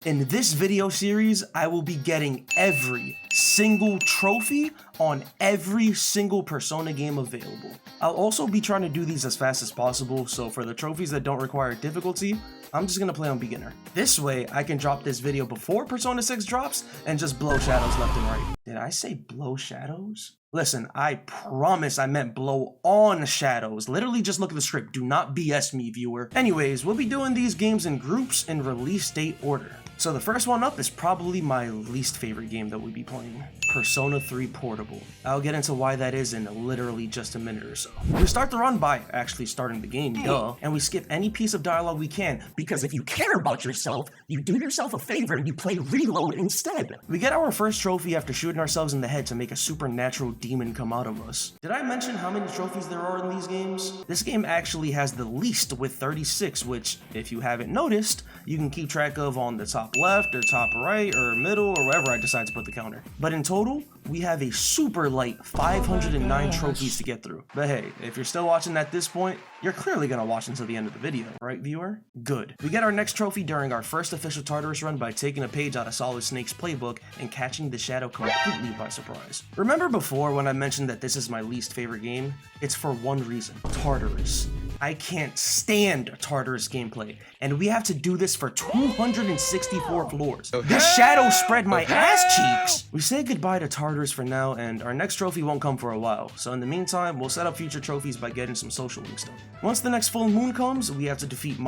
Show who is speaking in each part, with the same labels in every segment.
Speaker 1: In this video series, I will be getting every single trophy on every single Persona game available. I'll also be trying to do these as fast as possible, so for the trophies that don't require difficulty, I'm just gonna play on beginner. This way, I can drop this video before Persona 6 drops and just blow shadows left and right. Did I say blow shadows? Listen, I promise I meant blow on shadows. Literally just look at the script. Do not BS me, viewer. Anyways, we'll be doing these games in groups in release date order. So the first one up is probably my least favorite game that we'll be playing. Persona 3 Portable. I'll get into why that is in literally just a minute or so. We start the run by actually starting the game, duh, and we skip any piece of dialogue we can, because if you care about yourself, you do yourself a favor and you play Reload instead. We get our first trophy after shooting ourselves in the head to make a supernatural demon come out of us. Did I mention how many trophies there are in these games? This game actually has the least with 36, which, if you haven't noticed, you can keep track of on the top left or top right or middle or wherever I decide to put the counter. But in total, we have a super light 509 trophies to get through. But hey, if you're still watching at this point, you're clearly gonna watch until the end of the video, right, viewer? Good. We get our next trophy during our first official Tartarus run by taking a page out of Solid Snake's playbook and catching the shadow completely by surprise. Remember before when I mentioned that this is my least favorite game? It's for one reason: Tartarus. I can't stand Tartarus gameplay, and we have to do this for 264 floors. This shadow spread my ass cheeks! We say goodbye to Tartarus for now, and our next trophy won't come for a while, so in the meantime, we'll set up future trophies by getting some social links done. Once the next full moon comes, we have to defeat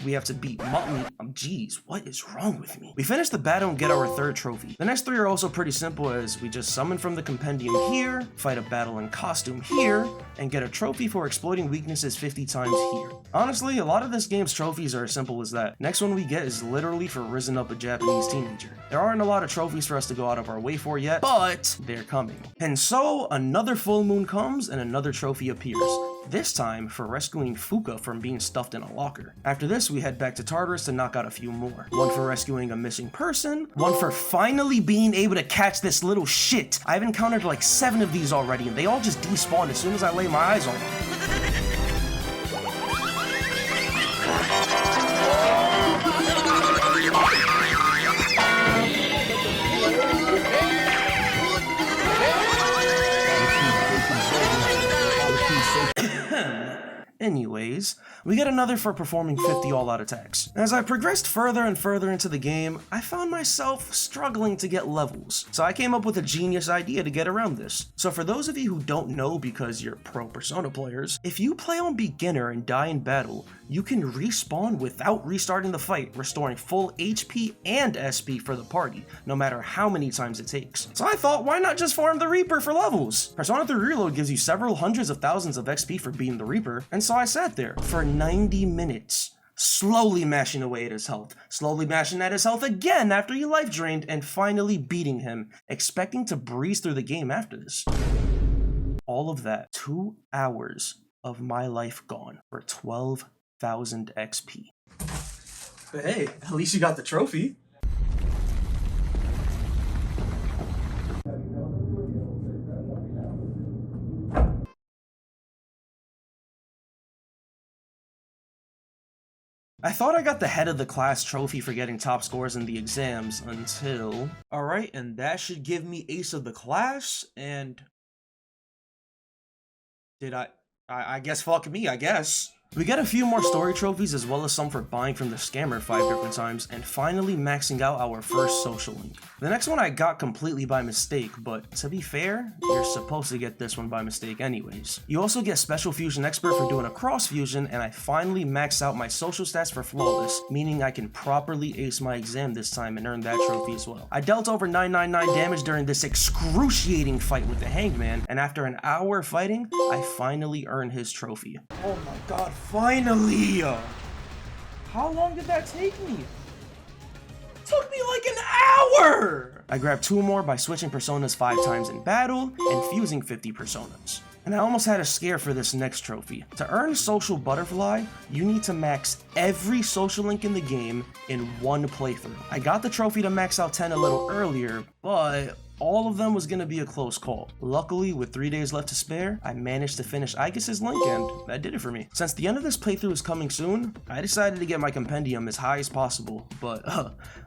Speaker 1: we have to beat Mommy. Jeez, what is wrong with me? We finish the battle and get our third trophy. The next three are also pretty simple, as we just summon from the compendium here, fight a battle in costume here, and get a trophy for exploiting weaknesses 50 times here. Honestly, a lot of this game's trophies are as simple as that. Next one we get is literally for risen up a Japanese teenager. There aren't a lot of trophies for us to go out of our way for yet, but they're coming. And so another full moon comes and another trophy appears. This time for rescuing Fuka from being stuffed in a locker. After this, we head back to Tartarus to knock out a few more. One for rescuing a missing person, one for finally being able to catch this little shit. I've encountered like 7 of these already, and they all just despawn as soon as I lay my eyes on them. Anyways, we get another for performing 50 all-out attacks. As I progressed further and further into the game, I found myself struggling to get levels, so I came up with a genius idea to get around this. So for those of you who don't know because you're pro Persona players, if you play on beginner and die in battle, you can respawn without restarting the fight, restoring full HP and SP for the party, no matter how many times it takes. So I thought, why not just farm the Reaper for levels? Persona 3 Reload gives you several hundreds of thousands of XP for beating the Reaper, and so I sat there for 90 minutes, slowly mashing away at his health, slowly mashing at his health again after he life drained, and finally beating him, expecting to breeze through the game after this. All of that, 2 hours of my life gone for 12,000 XP. But hey, at least you got the trophy. I thought I got the head of the class trophy for getting top scores in the exams until... Alright, and that should give me ace of the class, and... Did I guess fuck me, I guess. We get a few more story trophies as well as some for buying from the scammer 5 different times and finally maxing out our first social link. The next one I got completely by mistake, but to be fair, you're supposed to get this one by mistake anyways. You also get Special Fusion Expert for doing a cross fusion, and I finally maxed out my social stats for flawless, meaning I can properly ace my exam this time and earn that trophy as well. I dealt over 999 damage during this excruciating fight with the Hangman, and after an hour fighting, I finally earned his trophy. Oh my god. Finally! How long did that take me? Took me like an hour! I grabbed 2 more by switching personas 5 times in battle and fusing 50 personas. And I almost had a scare for this next trophy. To earn Social Butterfly, you need to max every social link in the game in one playthrough. I got the trophy to max out 10 a little earlier, but all of them was gonna be a close call. Luckily, with 3 days left to spare, I managed to finish Aegis' link, and that did it for me. Since the end of this playthrough is coming soon, I decided to get my compendium as high as possible, but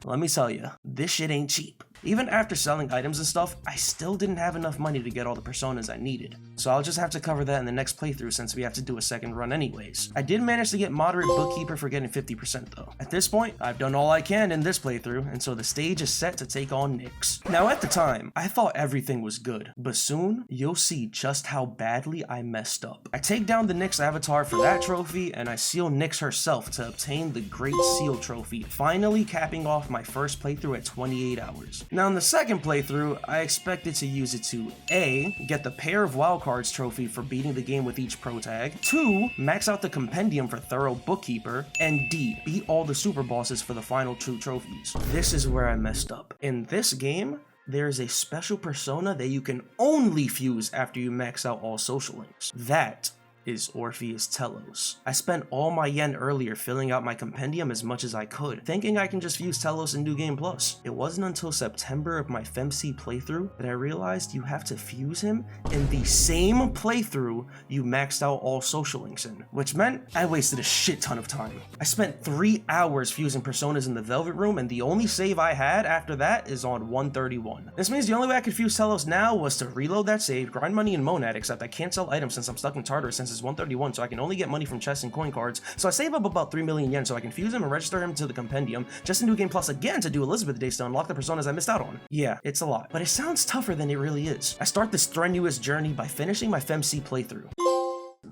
Speaker 1: let me tell ya, this shit ain't cheap. Even after selling items and stuff, I still didn't have enough money to get all the personas I needed. So I'll just have to cover that in the next playthrough since we have to do a second run anyways. I did manage to get moderate bookkeeper for getting 50% though. At this point, I've done all I can in this playthrough, and so the stage is set to take on Nyx. Now at the time, I thought everything was good, but soon, you'll see just how badly I messed up. I take down the Nyx avatar for that trophy, and I seal Nyx herself to obtain the Great Seal trophy, finally capping off my first playthrough at 28 hours. Now in the second playthrough, I expected to use it to A, get the pair of wildcards trophy for beating the game with each pro tag, 2, max out the compendium for thorough bookkeeper, and D, beat all the super bosses for the final 2 trophies. This is where I messed up. In this game, there is a special persona that you can only fuse after you max out all social links. That is Orpheus Telos. I spent all my yen earlier filling out my compendium as much as I could, thinking I can just fuse Telos in New Game Plus. It wasn't until September of my FemC playthrough that I realized you have to fuse him in the same playthrough you maxed out all social links in, which meant I wasted a shit ton of time. I spent 3 hours fusing personas in the Velvet Room, and the only save I had after that is on 131. This means the only way I could fuse Telos now was to reload that save, grind money in Monad, except I can't sell items since I'm stuck in Tartarus since it's 131, so I can only get money from chests and coin cards. So I save up about 3 million yen so I can fuse him and register him to the compendium just in New Game Plus again to do Elizabeth Days to unlock the personas I missed out on. Yeah, it's a lot, but it sounds tougher than it really is. I start this strenuous journey by finishing my FemC playthrough.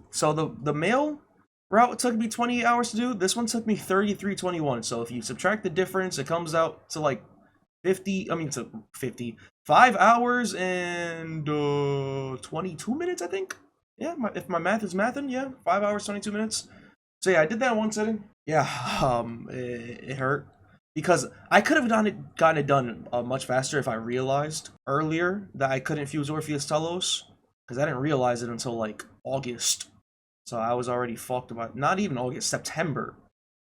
Speaker 1: So the male route took me 28 hours to do. This one took me 33:21. So if you subtract the difference, it comes out to like 5 hours and 22 minutes, I think. Yeah, if my math is mathin', yeah, 5 hours, 22 minutes. So yeah, I did that in one sitting. Yeah, it hurt. Because I could have gotten it done much faster if I realized earlier that I couldn't fuse Orpheus Telos. Because I didn't realize it until like August. So I was already fucked about, not even August, September.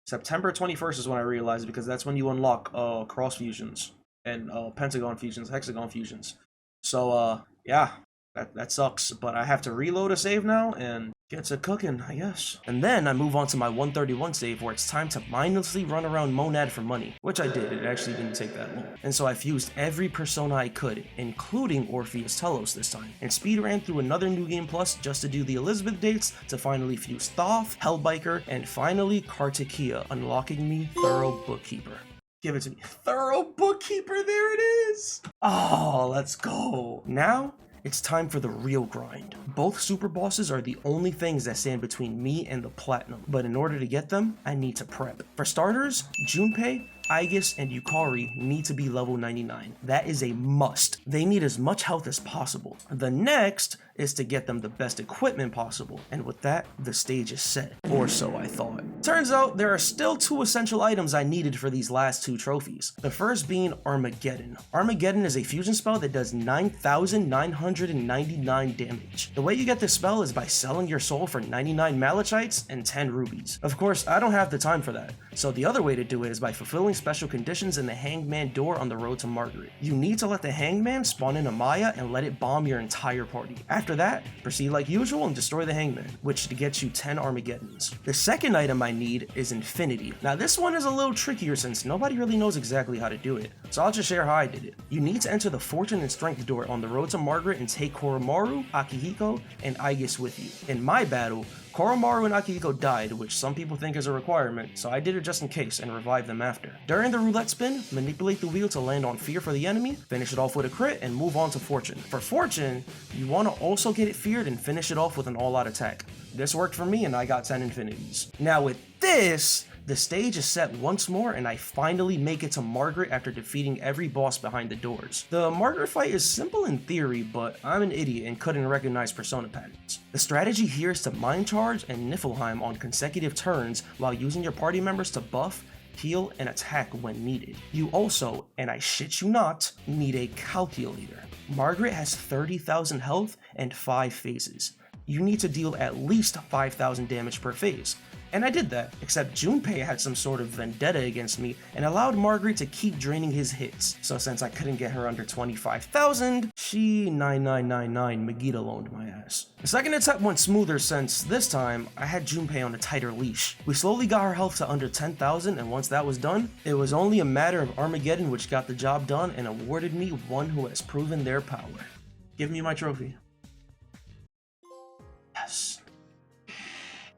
Speaker 1: September 21st is when I realized it, because that's when you unlock cross fusions and pentagon fusions, hexagon fusions. So yeah. That sucks, but I have to reload a save now and get to cooking, I guess. And then I move on to my 131 save where it's time to mindlessly run around Monad for money, which I did. It actually didn't take that long. And so I fused every persona I could, including Orpheus Telos this time, and speed ran through another New Game Plus just to do the Elizabeth dates to finally fuse Thoth, Hellbiker, and finally Kartikeya, unlocking me Thorough Bookkeeper. Give it to me. Thorough Bookkeeper, there it is! Oh, let's go. Now, it's time for the real grind. Both super bosses are the only things that stand between me and the platinum, but in order to get them, I need to prep. For starters, Junpei, Aegis, and Yukari need to be level 99. That is a must. They need as much health as possible. The next is to get them the best equipment possible, and with that, the stage is set. Or so I thought. Turns out there are still 2 essential items I needed for these last 2 trophies. The first being Armageddon. Armageddon is a fusion spell that does 9,999 damage. The way you get this spell is by selling your soul for 99 Malachites and 10 rubies. Of course, I don't have the time for that, so the other way to do it is by fulfilling special conditions in the Hangman door on the road to Margaret. You need to let the Hangman spawn in a Maya and let it bomb your entire party. After that, proceed like usual and destroy the Hangman, which gets you 10 Armageddons. The second item I need is Infinity. Now this one is a little trickier since nobody really knows exactly how to do it, so I'll just share how I did it. You need to enter the Fortune and Strength door on the road to Margaret and take Koromaru, Akihiko, and Aegis with you. In my battle, Koromaru and Akihiko died, which some people think is a requirement, so I did it just in case and revived them after. During the roulette spin, manipulate the wheel to land on Fear for the enemy, finish it off with a crit, and move on to Fortune. For Fortune, you want to also get it feared and finish it off with an all-out attack. This worked for me and I got 10 infinities. Now with this, the stage is set once more and I finally make it to Margaret after defeating every boss behind the doors. The Margaret fight is simple in theory, but I'm an idiot and couldn't recognize persona patterns. The strategy here is to Mind Charge and Niflheim on consecutive turns while using your party members to buff, heal, and attack when needed. You also, and I shit you not, need a calculator. Margaret has 30,000 health and 5 phases. You need to deal at least 5,000 damage per phase. And I did that, except Junpei had some sort of vendetta against me and allowed Margaret to keep draining his hits. So since I couldn't get her under 25,000, she 9999 Megiddo loaned my ass. The second attempt went smoother since this time I had Junpei on a tighter leash. We slowly got her health to under 10,000, and once that was done, it was only a matter of Armageddon which got the job done and awarded me one who has proven their power. Give me my trophy. Yes.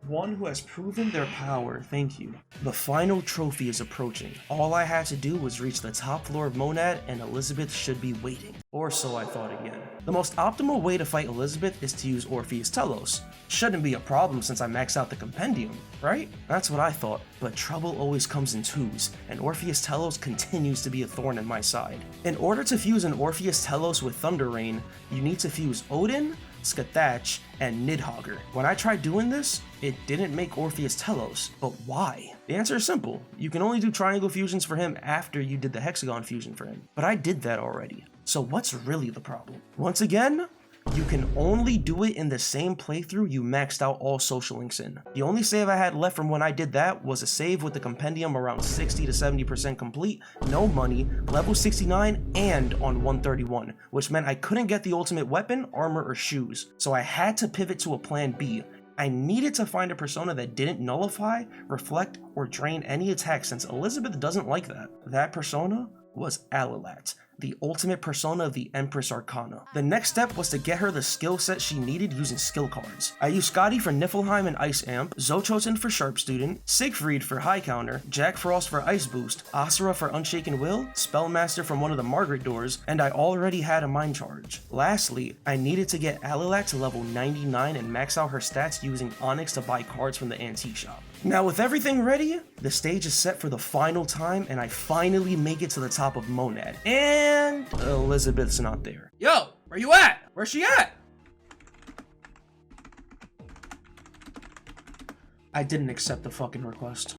Speaker 1: One who has proven their power, thank you. The final trophy is approaching. All I had to do was reach the top floor of Monad and Elizabeth should be waiting. Or so I thought again. The most optimal way to fight Elizabeth is to use Orpheus Telos. Shouldn't be a problem since I maxed out the compendium, right? That's what I thought, but trouble always comes in twos, and Orpheus Telos continues to be a thorn in my side. In order to fuse an Orpheus Telos with Thunder Rain, you need to fuse Odin, Skathach, and Nidhogger. When I tried doing this, it didn't make Orpheus Telos, but why? The answer is simple. You can only do triangle fusions for him after you did the hexagon fusion for him, but I did that already. So what's really the problem? Once again, you can only do it in the same playthrough you maxed out all social links in. The only save I had left from when I did that was a save with the compendium around 60 to 70% complete, no money, level 69, and on 131, which meant I couldn't get the ultimate weapon, armor, or shoes. So I had to pivot to a plan B. I needed to find a persona that didn't nullify, reflect, or drain any attack since Elizabeth doesn't like that. That persona was Alilat, the ultimate persona of the Empress Arcana. The next step was to get her the skill set she needed using skill cards. I used Scotty for Niflheim and Ice Amp, Zochosen for Sharp Student, Siegfried for High Counter, Jack Frost for Ice Boost, Asura for Unshaken Will, Spellmaster from one of the Margaret doors, and I already had a Mind Charge. Lastly, I needed to get Alilat to level 99 and max out her stats using Onyx to buy cards from the antique shop. Now with everything ready, the stage is set for the final time and I finally make it to the top of Monad. And Elizabeth's not there. Yo, where you at? Where's she at? I didn't accept the fucking request.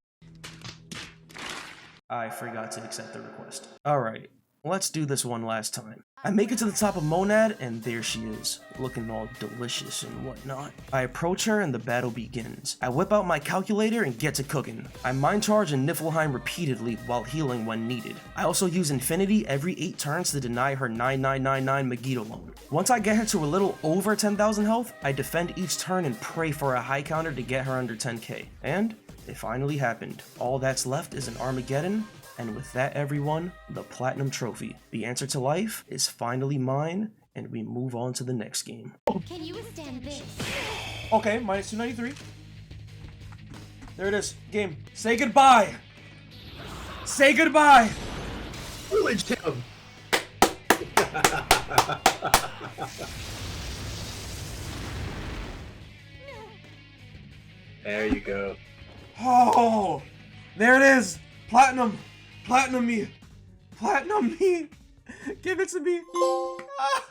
Speaker 1: I forgot to accept the request. Alright, let's do this one last time. I make it to the top of Monad, and there she is, looking all delicious and whatnot. I approach her and the battle begins. I whip out my calculator and get to cooking. I mind charge and Niflheim repeatedly while healing when needed. I also use Infinity every 8 turns to deny her 9999 Megiddo loan. Once I get her to a little over 10,000 health, I defend each turn and pray for a high counter to get her under 10k. And it finally happened. All that's left is an Armageddon. And with that, everyone, the Platinum Trophy. The answer to life is finally mine, and we move on to the next game.
Speaker 2: Can you withstand this?
Speaker 1: Okay, minus 293. There it is. Game. Say goodbye! Say goodbye!
Speaker 3: Village him! There you go.
Speaker 1: Oh! There it is! Platinum! Platinum me! Platinum me! Give it to me! Ah,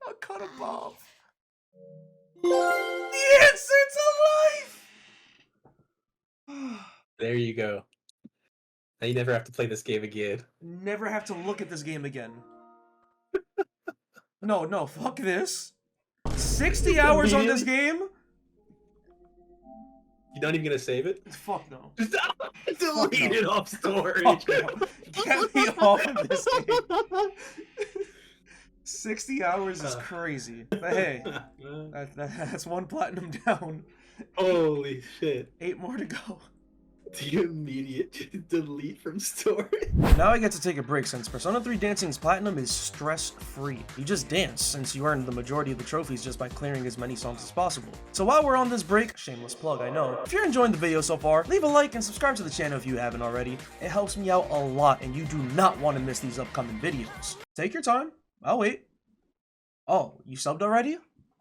Speaker 1: I'll cut him off. The answer to life!
Speaker 3: There you go. Now you never have to play this game again.
Speaker 1: Never have to look at this game again. No, fuck this. 60 hours on this game?
Speaker 3: You're not even gonna save it?
Speaker 1: Fuck no.
Speaker 3: Just delete it off storage.
Speaker 1: Fuck no. Get me off of this game. 60 hours is crazy. But hey, that's one platinum down.
Speaker 3: Holy shit.
Speaker 1: 8 more to go.
Speaker 3: The immediate delete from storage.
Speaker 1: Now I get to take a break since Persona 3 Dancing's Platinum is stress-free. You just dance since you earn the majority of the trophies just by clearing as many songs as possible. So while we're on this break, shameless plug I know, if you're enjoying the video so far, leave a like and subscribe to the channel if you haven't already. It helps me out a lot and you do not want to miss these upcoming videos. Take your time, I'll wait. Oh, you subbed already?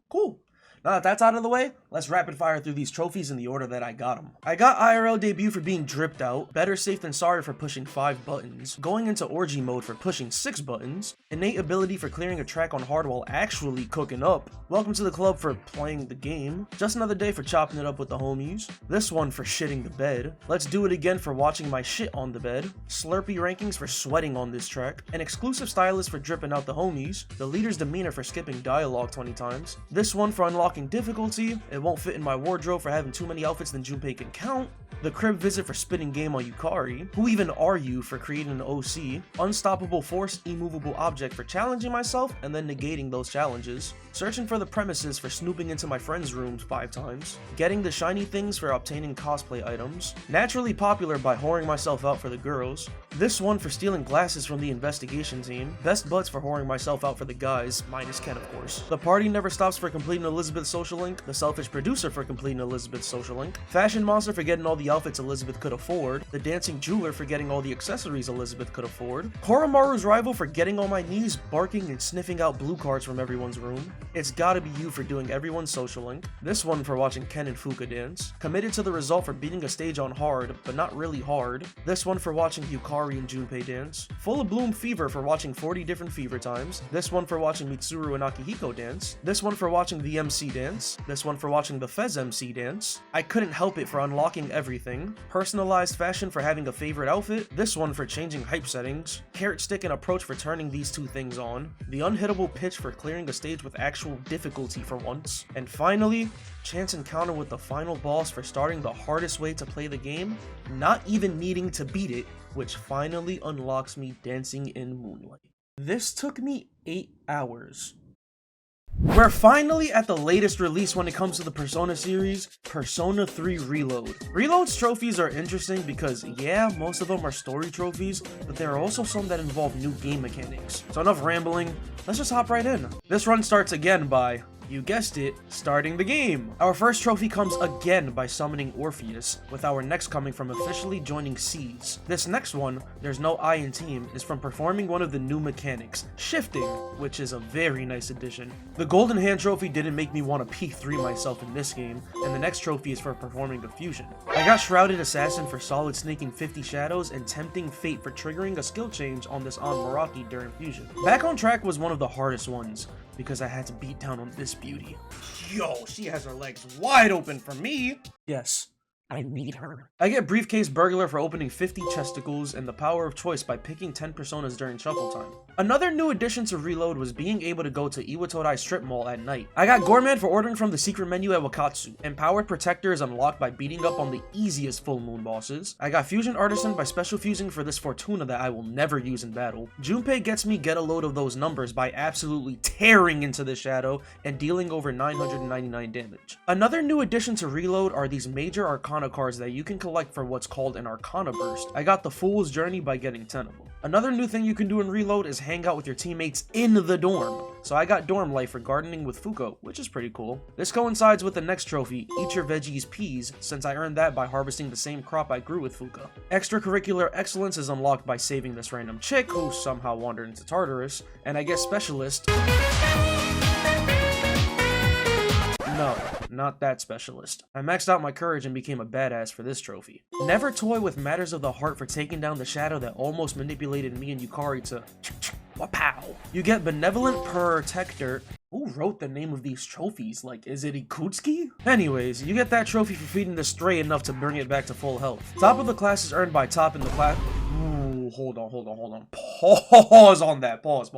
Speaker 1: Cool. Now that that's out of the way, let's rapid fire through these trophies in the order that I got them. I got IRL debut for being dripped out, better safe than sorry for pushing 5 buttons, going into orgy mode for pushing 6 buttons, innate ability for clearing a track on hard while actually cooking up, welcome to the club for playing the game, just another day for chopping it up with the homies, this one for shitting the bed, let's do it again for watching my shit on the bed, Slurpee rankings for sweating on this track, an exclusive stylist for dripping out the homies, the leader's demeanor for skipping dialogue 20 times, this one for unlocking unlocking difficulty, it won't fit in my wardrobe for having too many outfits than Junpei can count, the crib visit for spitting game on Yukari, who even are you for creating an OC, unstoppable force immovable object for challenging myself and then negating those challenges, searching for the premises for snooping into my friends' rooms 5 times, getting the shiny things for obtaining cosplay items, naturally popular by whoring myself out for the girls, this one for stealing glasses from the investigation team, best buds for whoring myself out for the guys, minus Ken of course, the party never stops for completing Elizabeth's social link, the selfish producer for completing Elizabeth's social link, fashion monster for getting all the outfits Elizabeth could afford, the dancing jeweler for getting all the accessories Elizabeth could afford, Koromaru's rival for getting on my knees, barking and sniffing out blue cards from everyone's room, it's gotta be you for doing everyone's social link, this one for watching Ken and Fuka dance, committed to the result for beating a stage on hard, but not really hard, this one for watching Yukari and Junpei dance, full of bloom fever for watching 40 different fever times, this one for watching Mitsuru and Akihiko dance, this one for watching the MC dance, this one for watching the Fez MC dance, I couldn't help it for unlocking everything, personalized fashion for having a favorite outfit, this one for changing hype settings, carrot stick and approach for turning these 2 things on, the unhittable pitch for clearing a stage with actual difficulty for once, and finally, chance encounter with the final boss for starting the hardest way to play the game, not even needing to beat it, which finally unlocks me dancing in Moonlight. This took me 8 hours. We're finally at the latest release when it comes to the Persona series, Persona 3 Reload. Reload's trophies are interesting because, yeah, most of them are story trophies, but there are also some that involve new game mechanics. So enough rambling, let's just hop right in. This run starts again by, you guessed it, starting the game. Our first trophy comes again by summoning Orpheus, with our next coming from officially joining Seeds. This next one, there's no I in team, is from performing one of the new mechanics, shifting, which is a very nice addition. The Golden Hand trophy didn't make me want to P3 myself in this game, and the next trophy is for performing a fusion. I got Shrouded Assassin for solid sneaking 50 shadows and Tempting Fate for triggering a skill change on this on Meraki during fusion. Back on Track was one of the hardest ones, because I had to beat down on this beauty. Yo, she has her legs wide open for me. Yes, I need her. I get Briefcase Burglar for opening 50 chesticles and the Power of Choice by picking 10 personas during shuffle time. Another new addition to Reload was being able to go to Iwatodai Strip Mall at night. I got Gourmand for ordering from the secret menu at Wakatsu. Empowered Protector is unlocked by beating up on the easiest full moon bosses. I got Fusion Artisan by special fusing for this Fortuna that I will never use in battle. Junpei gets me get a load of those numbers by absolutely tearing into the shadow and dealing over 999 damage. Another new addition to Reload are these major Arcana cards that you can collect for what's called an Arcana Burst. I got the Fool's Journey by getting 10 of them. Another new thing you can do in Reload is hang out with your teammates in the dorm. So I got Dorm Life for gardening with Fuko, which is pretty cool. This coincides with the next trophy, Eat Your Veggies Peas, since I earned that by harvesting the same crop I grew with Fuka. Extracurricular Excellence is unlocked by saving this random chick who somehow wandered into Tartarus, and I get Specialist. No, not that specialist. I maxed out my courage and became a badass for this trophy. Never toy with Matters of the Heart for taking down the shadow that almost manipulated me and Yukari to wapow. You get Benevolent Protector. Who wrote the name of these trophies? Like, is it Ikutsuki? Anyways, you get that trophy for feeding the stray enough to bring it back to full health. Top of the class is earned by top in the class. Ooh, hold on. Pause on that. Pause.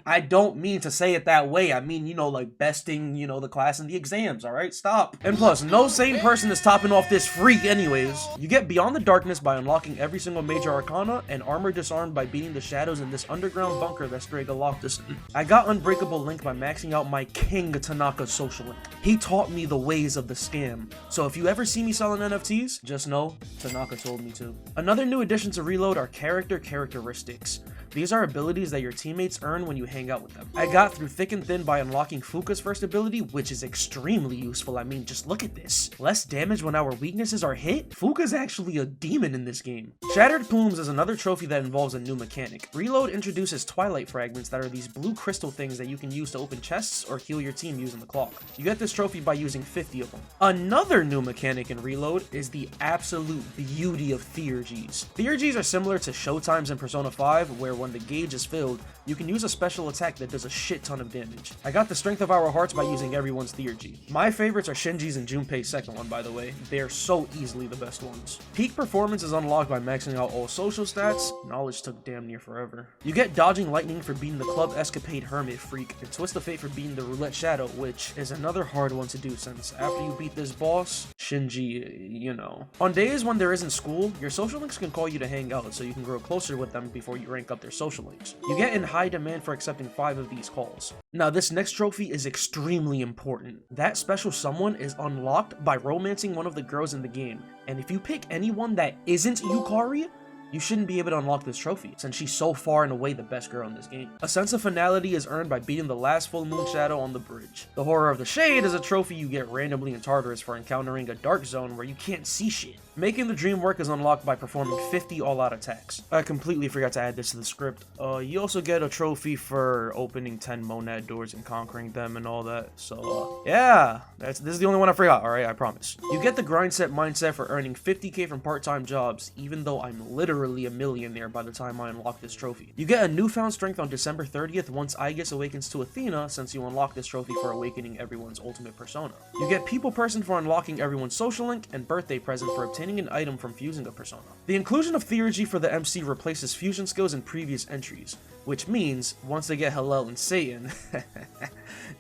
Speaker 1: I don't mean to say it that way. I mean, like besting, the class in the exams, alright? Stop. And plus, no sane person is topping off this freak anyways. You get Beyond the Darkness by unlocking every single major arcana, and Armor Disarmed by beating the shadows in this underground bunker that Strega locked us in. I got Unbreakable Link by maxing out my King Tanaka's social link. He taught me the ways of the scam, so if you ever see me selling NFTs, just know Tanaka told me to. Another new addition to Reload are characteristics. These are abilities that your teammates earn when you hang out with them. I got Through Thick and Thin by unlocking Fuka's first ability, which is extremely useful. I mean, just look at this. Less damage when our weaknesses are hit? Fuka's actually a demon in this game. Shattered Plumes is another trophy that involves a new mechanic. Reload introduces Twilight Fragments that are these blue crystal things that you can use to open chests or heal your team using the clock. You get this trophy by using 50 of them. Another new mechanic in Reload is the absolute beauty of Theurgies. Theurgies are similar to Showtimes in Persona 5, 5, where when the gauge is filled, you can use a special attack that does a shit ton of damage. I got the Strength of Our Hearts by using everyone's Theurgy. My favorites are Shinji's and Junpei's second one, by the way. They're so easily the best ones. Peak performance is unlocked by maxing out all social stats. Knowledge took damn near forever. You get Dodging Lightning for beating the Club Escapade Hermit Freak, and Twist of Fate for beating the Roulette Shadow, which is another hard one to do since after you beat this boss, Shinji, you know. On days when there isn't school, your social links can call you to hang out so you can grow closer with them before you rank up their social links. You get in high demand for accepting 5 of these calls. Now this next trophy is extremely important. That special someone is unlocked by romancing one of the girls in the game, and if you pick anyone that isn't Yukari, you shouldn't be able to unlock this trophy, since she's so far and away the best girl in this game. A sense of finality is earned by beating the last full moon shadow on the bridge. The Horror of the Shade is a trophy you get randomly in Tartarus for encountering a dark zone where you can't see shit. Making the dream work is unlocked by performing 50 all-out attacks. I completely forgot to add this to the script. You also get a trophy for opening 10 monad doors and conquering them and all that. So, yeah, this is the only one I forgot, alright, I promise. You get the grind set mindset for earning 50k from part-time jobs, even though I'm literally a millionaire by the time I unlock this trophy. You get a newfound strength on December 30th once Aegis awakens to Athena, since you unlock this trophy for awakening everyone's ultimate persona. You get people person for unlocking everyone's social link, and birthday present for obtaining an item from fusing a persona. The inclusion of Theurgy for the MC replaces fusion skills in previous entries, which means once they get Hillel and Satan,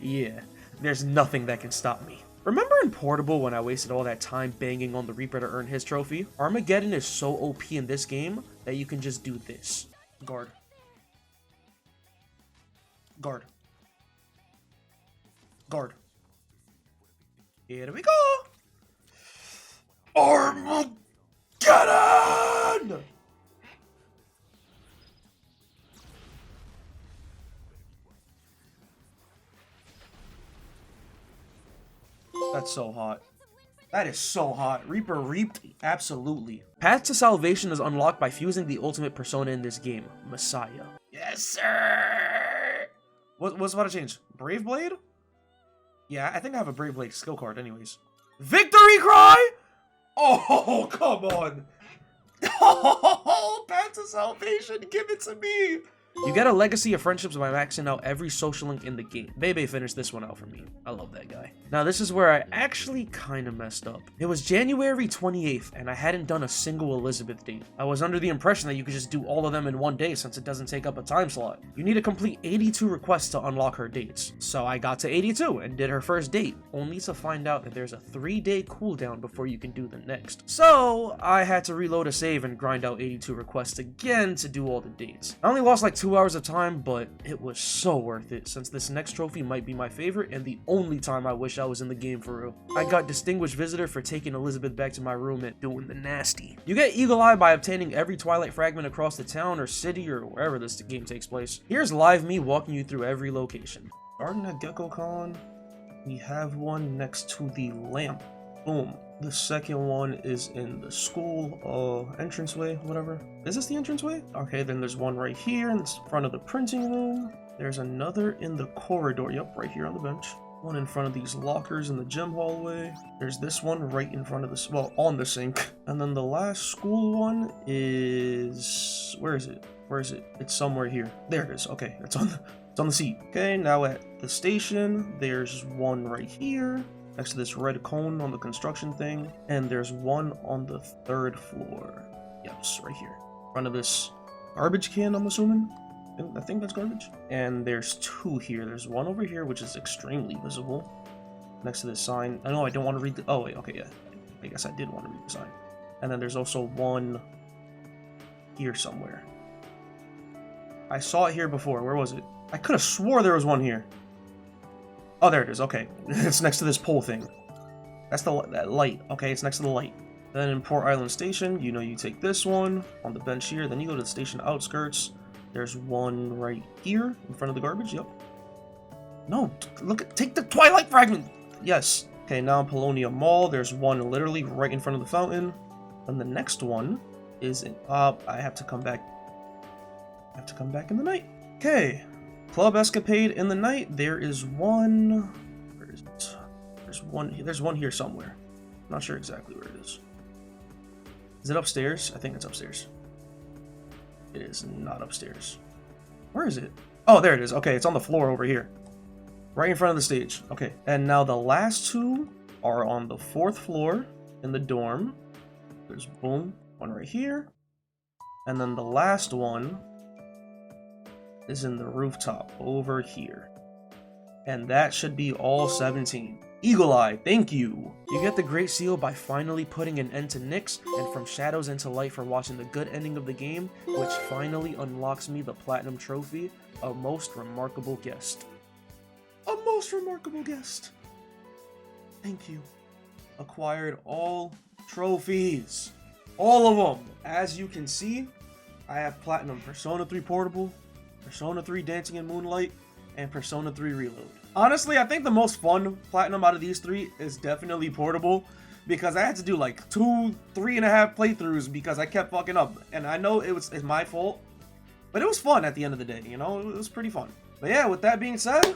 Speaker 1: yeah, there's nothing that can stop me. Remember in Portable when I wasted all that time banging on the Reaper to earn his trophy? Armageddon is so OP in this game that you can just do this. Guard. Guard. Guard. Here we go! Armageddon! That's so hot. That is so hot. Reaper reaped? Absolutely. Path to Salvation is unlocked by fusing the ultimate persona in this game, Messiah. Yes, sir! What's about to change? Brave Blade? Yeah, I think I have a Brave Blade skill card anyways. Victory Cry? Oh, come on. Oh, Path to Salvation, give it to me. You get a Legacy of Friendships by maxing out every social link in the game. Bebe finished this one out for me. I love that guy. Now this is where I actually kinda messed up. It was January 28th and I hadn't done a single Elizabeth date. I was under the impression that you could just do all of them in one day since it doesn't take up a time slot. You need to complete 82 requests to unlock her dates. So I got to 82 and did her first date, only to find out that there's a 3-day cooldown before you can do the next. So I had to reload a save and grind out 82 requests again to do all the dates. I only lost like 2 hours of time, but it was so worth it since this next trophy might be my favorite and the only time I wish I was in the game for real. I got Distinguished Visitor for taking Elizabeth back to my room and doing the nasty. You get Eagle Eye by obtaining every Twilight fragment across the town or city or wherever this game takes place. Here's live me walking you through every location. Starting at Gecko Con, we have one next to the lamp. Boom. The second one is in the school entranceway, whatever. Is this the entranceway? Okay, then there's one right here in front of the printing room. There's another in the corridor. Yep, right here on the bench. One in front of these lockers in the gym hallway. There's this one right in front of this, well, on the sink. And then the last school one is, where is it? Where is it? It's somewhere here. There it is. Okay, it's on the seat. Okay, now at the station, there's one right here, next to this red cone on the construction thing, and there's one on the 3rd floor. Yes, right here. In front of this garbage can, I'm assuming. I think that's garbage. And there's 2 here. There's one over here, which is extremely visible, next to this sign. I know I don't want to read the... Oh, wait, okay, yeah. I guess I did want to read the sign. And then there's also one here somewhere. I saw it here before. Where was it? I could have swore there was one here. Oh, there it is. Okay. It's next to this pole thing. That's that light. Okay, it's next to the light. Then in Port Island Station, you know, you take this one on the bench here. Then you go to the station outskirts. There's one right here in front of the garbage. Yep. No, look, take the Twilight fragment. Yes. Okay, now in Polonia Mall, there's one literally right in front of the fountain. And the next one is in... I have to come back. I have to come back in the night. Okay. Club Escapade in the night. There is one... Where is it? There's one here somewhere. I'm not sure exactly where it is. Is it upstairs? I think it's upstairs. It is not upstairs. Where is it? Oh, there it is. Okay, it's on the floor over here. Right in front of the stage. Okay, and now the last two are on the 4th floor in the dorm. There's, boom, one right here. And then the last one is in the rooftop over here. And that should be all 17. Eagle Eye, thank you! You get the Great Seal by finally putting an end to Nyx, and from Shadows into Light for watching the good ending of the game, which finally unlocks me the Platinum Trophy, a most remarkable guest. A most remarkable guest! Thank you. Acquired all trophies. All of them! As you can see, I have Platinum Persona 3 Portable, Persona 3 Dancing in Moonlight, and Persona 3 Reload. Honestly, I think the most fun Platinum out of these 3 is definitely Portable, because I had to do like 3.5 playthroughs because I kept fucking up. And I know it's my fault, but it was fun at the end of the day, you know? It was pretty fun. But yeah, with that being said,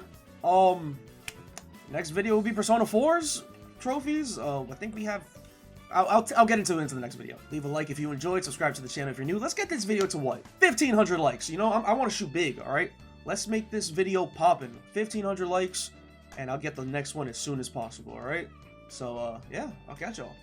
Speaker 1: next video will be Persona 4's trophies. I think we have... I'll get into the next video. Leave a like if you enjoyed, subscribe to the channel if you're new. Let's get this video to what? 1,500 likes, you know? I want to shoot big, alright? Let's make this video poppin'. 1,500 likes, and I'll get the next one as soon as possible, alright? So, yeah, I'll catch y'all.